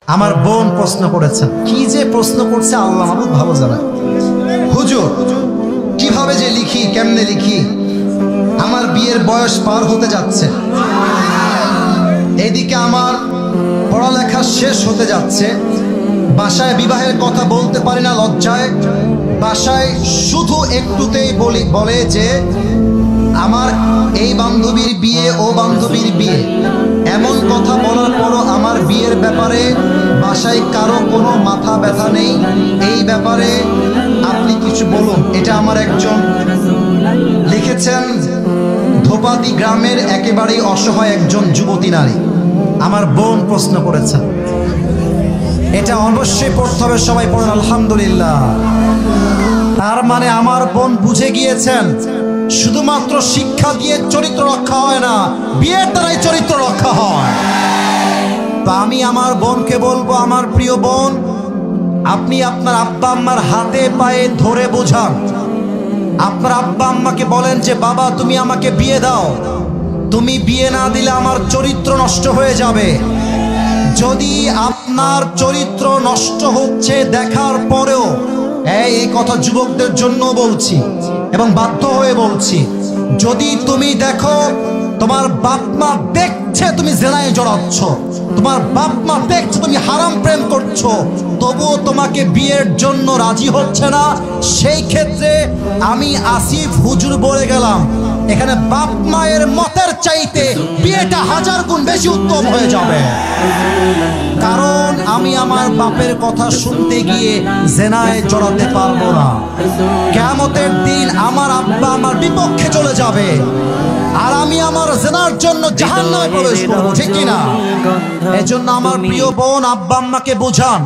আমার বোন প্রশ্ন করেছেন, কি যে প্রশ্ন করছে আল্লাহ মাবুদ ভালো জানে। হুজুর কিভাবে যে লিখি, কেমনে লিখি, আমার বিয়ের বয়স পার হতে যাচ্ছে, এদিকে আমার পড়ালেখা শেষ হতে যাচ্ছে, বাসায় বিবাহের কথা বলতে পারি না লজ্জায়, বাসায় শুধু একটুতেই বলে যে আমার এই বান্ধবীর বিয়ে, ও বান্ধবীর বিয়ে, এমন কথা বলার পরও আমার বিয়ের ব্যাপারে বাসায় কারো কোনো মাথা ব্যথা নেই। এই ব্যাপারে আপনি কিছু বলুন। এটা আমার একজন লিখেছেন, ধোপাদি গ্রামের একেবারেই অসহায় একজন যুবতী নারী। আমার বোন প্রশ্ন করেছেন, এটা অবশ্যই পড়তে হবে, সবাই পড়েন আলহামদুলিল্লাহ। তার মানে আমার বোন বুঝে গিয়েছেন শুধুমাত্র শিক্ষা দিয়ে চরিত্র রক্ষা হয় না, বিয়ের দ্বারাই চরিত্র রক্ষা হয়। তো আমি আমার বোনকে বলবো, আমার প্রিয় বোন, আপনি আপনার আব্বা আম্মার হাতে পায়ে ধরে বোঝান। আপনার আব্বা আম্মাকে বলেন যে বাবা তুমি আমাকে বিয়ে দাও, তুমি বিয়ে না দিলে আমার চরিত্র নষ্ট হয়ে যাবে। যদি আপনার চরিত্র নষ্ট হচ্ছে দেখার পরেও, এই কথা যুবকদের জন্য বলছি এবং বাধ্য হয়ে বলছি, যদি তুমি দেখো তোমার বাপ মা দেখছে তুমি জেনায় জড়াচ্ছ, তোমার বাপ মা দেখছে তুমি হারাম প্রেম করছো, তবুও তোমাকে বিয়ের জন্য রাজি হচ্ছে না, সেই ক্ষেত্রে আমি আসিফ হুজুর বলে গেলাম, এখানে বাপ মায়ের মতের চাইতে বিয়েটা 1000 গুণ বেশি উত্তম হয়ে যাবে। কারণ আমি আমার বাপের কথা শুনতে গিয়ে জেনায় জড়াতে পারবো না। কিয়ামতের দিন আমার আব্বা আমার বিপক্ষে চলে যাবে, আর আমি আমার জেনার জন্য জাহান্নামে প্রবেশ করবো, ঠিক কিনা? এজন্য আমার প্রিয় বোন, আব্বা আম্মাকে বোঝান,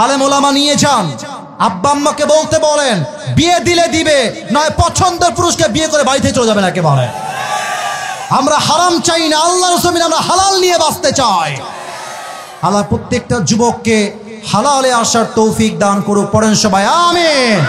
আলেম ওলামা নিয়ে যান, আব্বা আম্মাকে বলতে বলেন বিয়ে দিলে দিবে, নয় পছন্দের পুরুষকে বিয়ে করে বাড়ি থেকে চলে যাবেন একেবারে। আমরা হারাম চাই না, আল্লাহর জমিনে আমরা হালাল নিয়ে বাঁচতে চাই। আল্লাহ প্রত্যেকটা যুবককে হালালে আসার তৌফিক দান করুক, পড়েন সবাই আমিন।